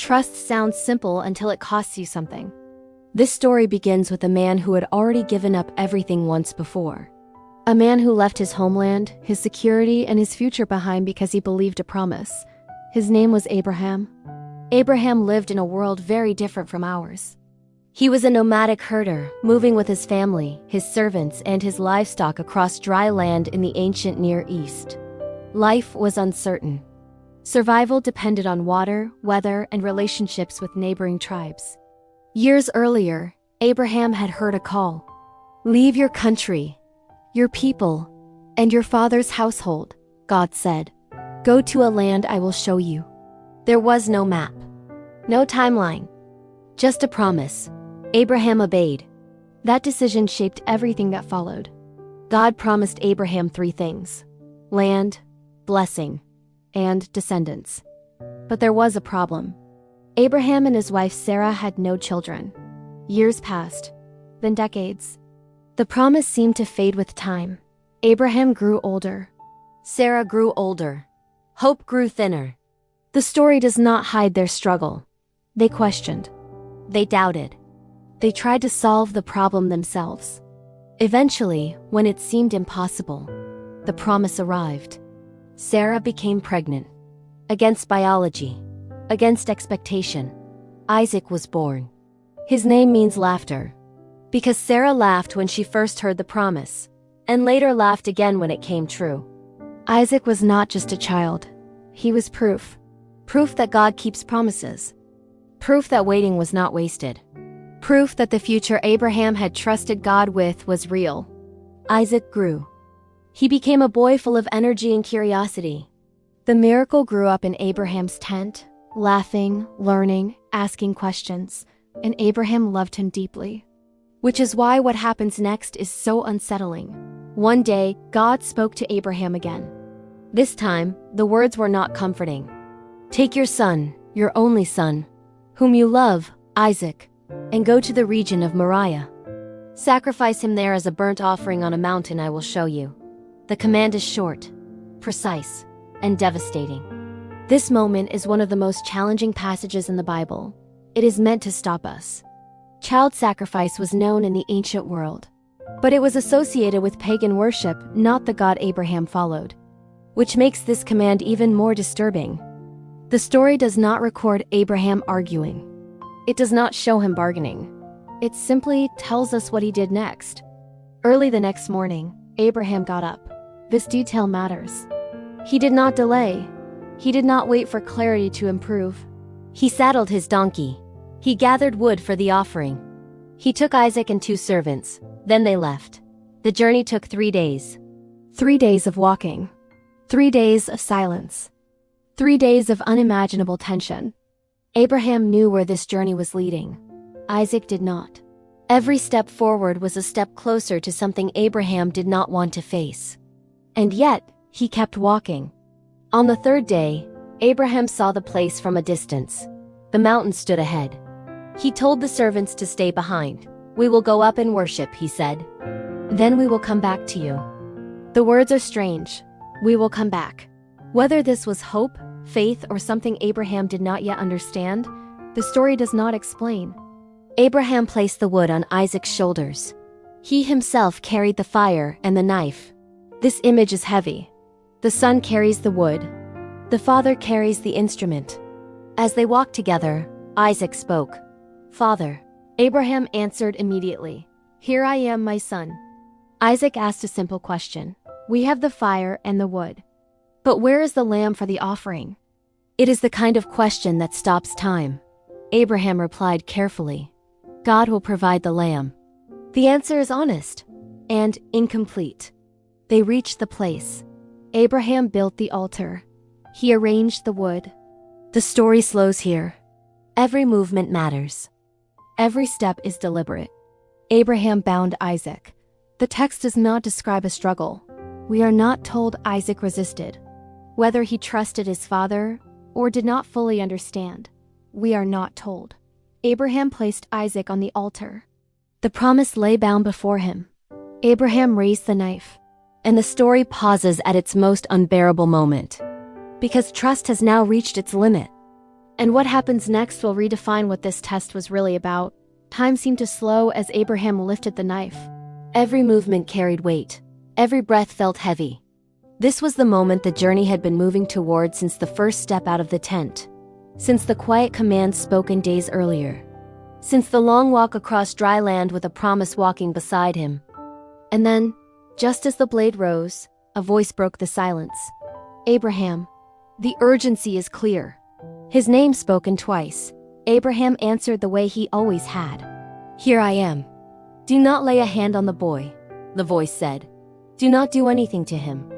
Trust sounds simple until it costs you something. This story begins with a man who had already given up everything once before. A man who left his homeland, his security, and his future behind because he believed a promise. His name was Abraham. Abraham lived in a world very different from ours. He was a nomadic herder, moving with his family, his servants, and his livestock across dry land in the ancient Near East. Life was uncertain. Survival depended on water, weather, and relationships with neighboring tribes. Years earlier, Abraham had heard a call. "Leave your country, your people, and your father's household," God said. "Go to a land I will show you." There was no map, no timeline, just a promise. Abraham obeyed. That decision shaped everything that followed. God promised Abraham 3 things: land, blessing, and descendants. But there was a problem. Abraham and his wife Sarah had no children. Years passed, then decades. The promise seemed to fade with time. Abraham grew older. Sarah grew older. Hope grew thinner. The story does not hide their struggle. They questioned. They doubted. They tried to solve the problem themselves. Eventually, when it seemed impossible, the promise arrived. Sarah became pregnant. Against biology, against expectation, Isaac was born. His name means laughter, because Sarah laughed when she first heard the promise, and later laughed again when it came true. Isaac was not just a child. He was proof. Proof that God keeps promises. Proof that waiting was not wasted. Proof that the future Abraham had trusted God with was real. Isaac grew. He became a boy full of energy and curiosity. The miracle grew up in Abraham's tent, laughing, learning, asking questions, and Abraham loved him deeply. Which is why what happens next is so unsettling. One day, God spoke to Abraham again. This time, the words were not comforting. "Take your son, your only son, whom you love, Isaac, and go to the region of Moriah. Sacrifice him there as a burnt offering on a mountain I will show you." The command is short, precise, and devastating. This moment is one of the most challenging passages in the Bible. It is meant to stop us. Child sacrifice was known in the ancient world, but it was associated with pagan worship, not the God Abraham followed, which makes this command even more disturbing. The story does not record Abraham arguing. It does not show him bargaining. It simply tells us what he did next. Early the next morning, Abraham got up. This detail matters. He did not delay. He did not wait for clarity to improve. He saddled his donkey. He gathered wood for the offering. He took Isaac and 2 servants. Then they left. The journey took 3 days. 3 days of walking. 3 days of silence. 3 days of unimaginable tension. Abraham knew where this journey was leading. Isaac did not. Every step forward was a step closer to something Abraham did not want to face. And yet, he kept walking. On the 3rd day, Abraham saw the place from a distance. The mountain stood ahead. He told the servants to stay behind. "We will go up and worship," he said. "Then we will come back to you." The words are strange. We will come back. Whether this was hope, faith, or something Abraham did not yet understand, the story does not explain. Abraham placed the wood on Isaac's shoulders. He himself carried the fire and the knife. This image is heavy. The son carries the wood. The father carries the instrument. As they walked together, Isaac spoke. "Father." Abraham answered immediately. "Here I am, my son." Isaac asked a simple question. "We have the fire and the wood, but where is the lamb for the offering?" It is the kind of question that stops time. Abraham replied carefully. "God will provide the lamb." The answer is honest and incomplete. They reached the place. Abraham built the altar. He arranged the wood. The story slows here. Every movement matters. Every step is deliberate. Abraham bound Isaac. The text does not describe a struggle. We are not told Isaac resisted. Whether he trusted his father or did not fully understand, we are not told. Abraham placed Isaac on the altar. The promise lay bound before him. Abraham raised the knife. And the story pauses at its most unbearable moment. Because trust has now reached its limit. And what happens next will redefine what this test was really about. Time seemed to slow as Abraham lifted the knife. Every movement carried weight. Every breath felt heavy. This was the moment the journey had been moving toward since the first step out of the tent. Since the quiet commands spoken days earlier. Since the long walk across dry land with a promise walking beside him. And then, just as the blade rose, a voice broke the silence. Abraham. The urgency is clear. His name spoken twice. Abraham answered the way he always had. Here I am. Do not lay a hand on the boy, the voice said. Do not do anything to him.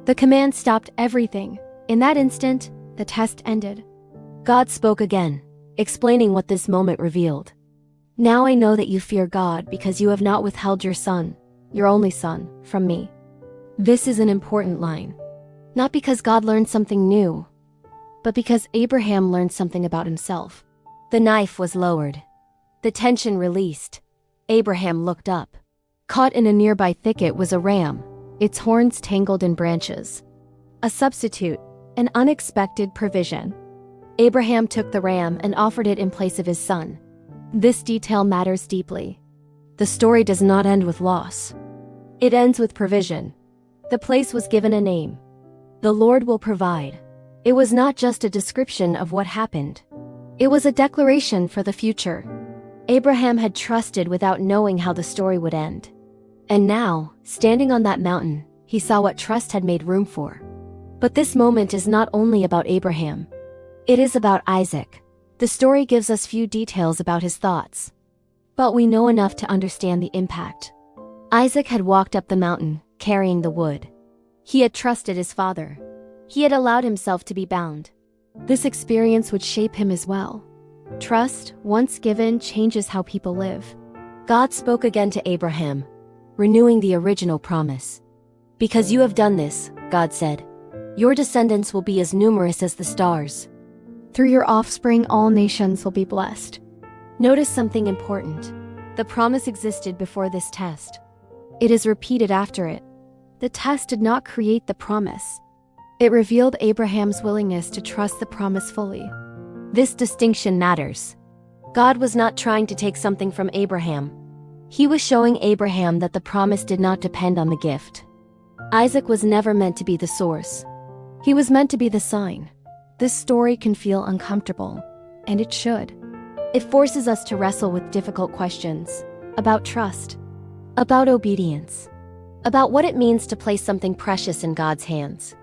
The command stopped everything. In that instant, the test ended. God spoke again, explaining what this moment revealed. Now I know that you fear God because you have not withheld your son, your only son, from me. This is an important line. Not because God learned something new, but because Abraham learned something about himself. The knife was lowered. The tension released. Abraham looked up. Caught in a nearby thicket was a ram, its horns tangled in branches. A substitute, an unexpected provision. Abraham took the ram and offered it in place of his son. This detail matters deeply. The story does not end with loss. It ends with provision. The place was given a name. The Lord will provide. It was not just a description of what happened. It was a declaration for the future. Abraham had trusted without knowing how the story would end. And now, standing on that mountain, he saw what trust had made room for. But this moment is not only about Abraham. It is about Isaac. The story gives us few details about his thoughts. But we know enough to understand the impact. Isaac had walked up the mountain, carrying the wood. He had trusted his father. He had allowed himself to be bound. This experience would shape him as well. Trust, once given, changes how people live. God spoke again to Abraham, renewing the original promise. Because you have done this, God said, your descendants will be as numerous as the stars. Through your offspring, all nations will be blessed. Notice something important. The promise existed before this test. It is repeated after it. The test did not create the promise. It revealed Abraham's willingness to trust the promise fully. This distinction matters. God was not trying to take something from Abraham. He was showing Abraham that the promise did not depend on the gift. Isaac was never meant to be the source. He was meant to be the sign. This story can feel uncomfortable, and it should. It forces us to wrestle with difficult questions about trust, about obedience, about what it means to place something precious in God's hands.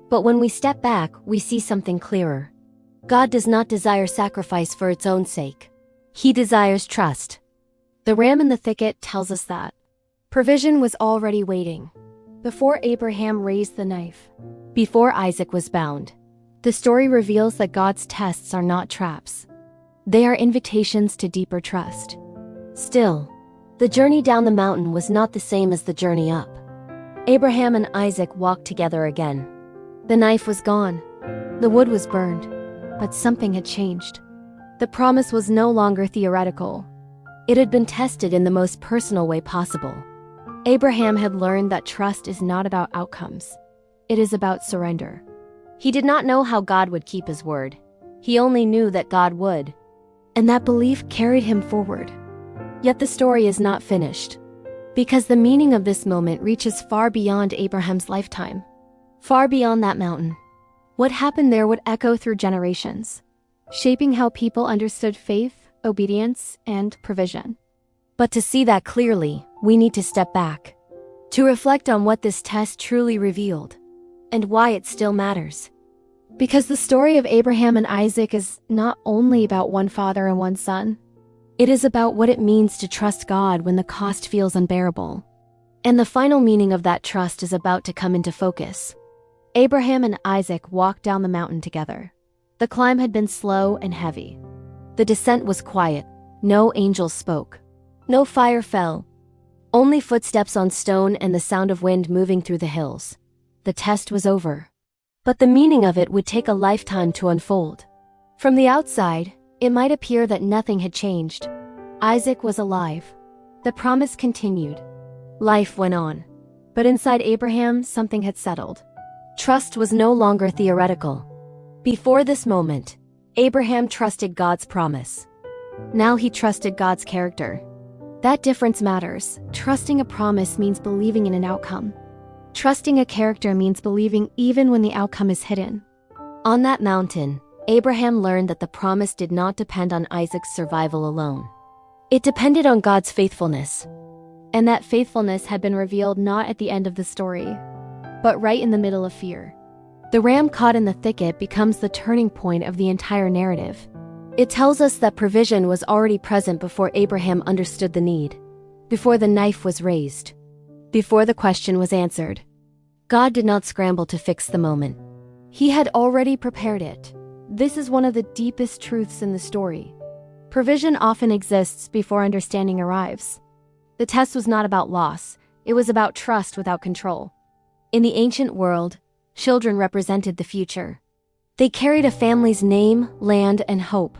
But when we step back, we see something clearer. God does not desire sacrifice for its own sake. He desires trust. The ram in the thicket tells us that. Provision was already waiting. Before Abraham raised the knife, before Isaac was bound, the story reveals that God's tests are not traps. They are invitations to deeper trust. Still, the journey down the mountain was not the same as the journey up. Abraham and Isaac walked together again. The knife was gone. The wood was burned. But something had changed. The promise was no longer theoretical. It had been tested in the most personal way possible. Abraham had learned that trust is not about outcomes. It is about surrender. He did not know how God would keep his word. He only knew that God would. And that belief carried him forward. Yet the story is not finished. Because the meaning of this moment reaches far beyond Abraham's lifetime. Far beyond that mountain. What happened there would echo through generations, shaping how people understood faith, obedience, and provision. But to see that clearly, we need to step back, to reflect on what this test truly revealed, and why it still matters. Because the story of Abraham and Isaac is not only about one father and one son. It is about what it means to trust God when the cost feels unbearable. And the final meaning of that trust is about to come into focus. Abraham and Isaac walked down the mountain together. The climb had been slow and heavy. The descent was quiet. No angels spoke. No fire fell. Only footsteps on stone and the sound of wind moving through the hills. The test was over. But the meaning of it would take a lifetime to unfold. From the outside, it might appear that nothing had changed. Isaac was alive. The promise continued. Life went on. But inside Abraham, something had settled. Trust was no longer theoretical. Before this moment, Abraham trusted God's promise. Now he trusted God's character. That difference matters. Trusting a promise means believing in an outcome. Trusting a character means believing even when the outcome is hidden. On that mountain, Abraham learned that the promise did not depend on Isaac's survival alone. It depended on God's faithfulness. And that faithfulness had been revealed not at the end of the story, but right in the middle of fear. The ram caught in the thicket becomes the turning point of the entire narrative. It tells us that provision was already present before Abraham understood the need, before the knife was raised, before the question was answered. God did not scramble to fix the moment. He had already prepared it. This is one of the deepest truths in the story. Provision often exists before understanding arrives. The test was not about loss, it was about trust without control. In the ancient world, children represented the future. They carried a family's name, land, and hope.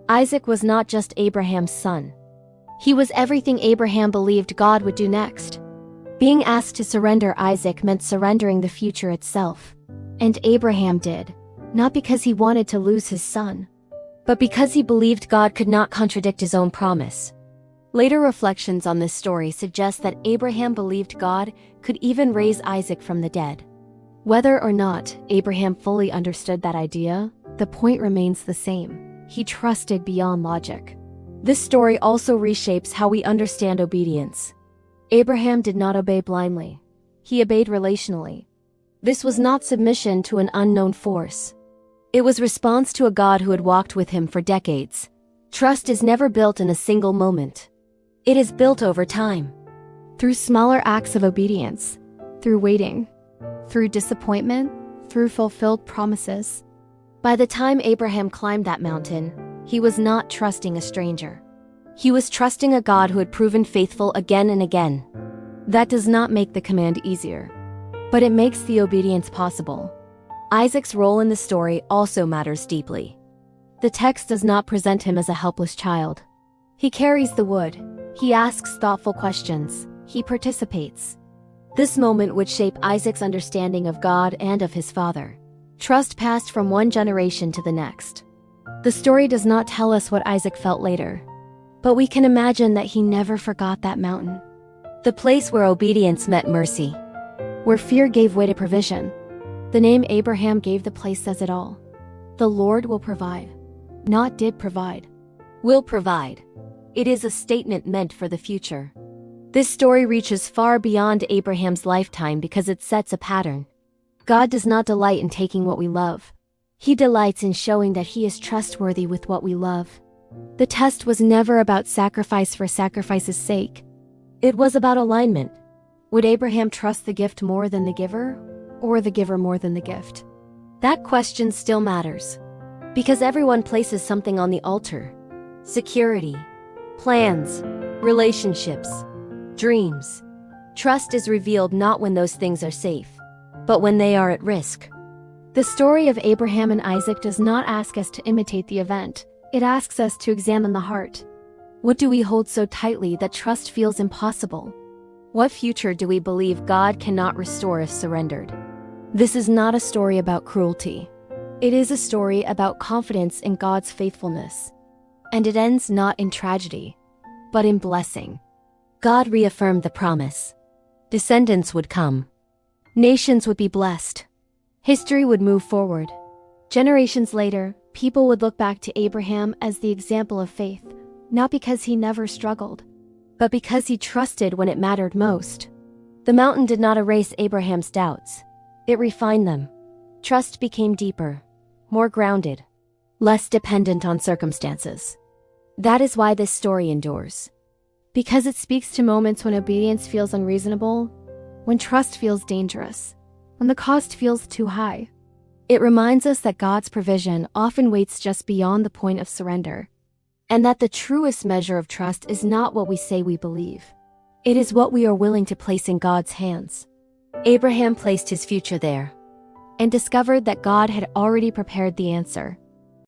Isaac was not just Abraham's son. He was everything Abraham believed God would do next. Being asked to surrender Isaac meant surrendering the future itself. And Abraham did, not because he wanted to lose his son, but because he believed God could not contradict his own promise. Later reflections on this story suggest that Abraham believed God could even raise Isaac from the dead. Whether or not Abraham fully understood that idea, the point remains the same. He trusted beyond logic. This story also reshapes how we understand obedience. Abraham did not obey blindly. He obeyed relationally. This was not submission to an unknown force. It was response to a God who had walked with him for decades. Trust is never built in a single moment. It is built over time. Through smaller acts of obedience, through waiting, through disappointment, through fulfilled promises. By the time Abraham climbed that mountain, he was not trusting a stranger. He was trusting a God who had proven faithful again and again. That does not make the command easier, but it makes the obedience possible. Isaac's role in the story also matters deeply. The text does not present him as a helpless child. He carries the wood. He asks thoughtful questions. He participates. This moment would shape Isaac's understanding of God and of his father. Trust passed from one generation to the next. The story does not tell us what Isaac felt later, but we can imagine that he never forgot that mountain. The place where obedience met mercy, where fear gave way to provision. The name Abraham gave the place says it all. The Lord will provide. Not did provide. Will provide. It is a statement meant for the future. This story reaches far beyond Abraham's lifetime because it sets a pattern. God does not delight in taking what we love. He delights in showing that he is trustworthy with what we love. The test was never about sacrifice for sacrifice's sake. It was about alignment. Would Abraham trust the gift more than the giver, or the giver more than the gift? That question still matters. Because everyone places something on the altar. Security, plans, relationships, dreams. Trust is revealed not when those things are safe, but when they are at risk. The story of Abraham and Isaac does not ask us to imitate the event. It asks us to examine the heart. What do we hold so tightly that trust feels impossible? What future do we believe God cannot restore if surrendered? This is not a story about cruelty. It is a story about confidence in God's faithfulness. And it ends not in tragedy, but in blessing. God reaffirmed the promise. Descendants would come. Nations would be blessed. History would move forward. Generations later, people would look back to Abraham as the example of faith, not because he never struggled, but because he trusted when it mattered most. The mountain did not erase Abraham's doubts. It refined them. Trust became deeper, more grounded, less dependent on circumstances. That is why this story endures. Because it speaks to moments when obedience feels unreasonable, when trust feels dangerous, when the cost feels too high. It reminds us that God's provision often waits just beyond the point of surrender, and that the truest measure of trust is not what we say we believe. It is what we are willing to place in God's hands. Abraham placed his future there, and discovered that God had already prepared the answer.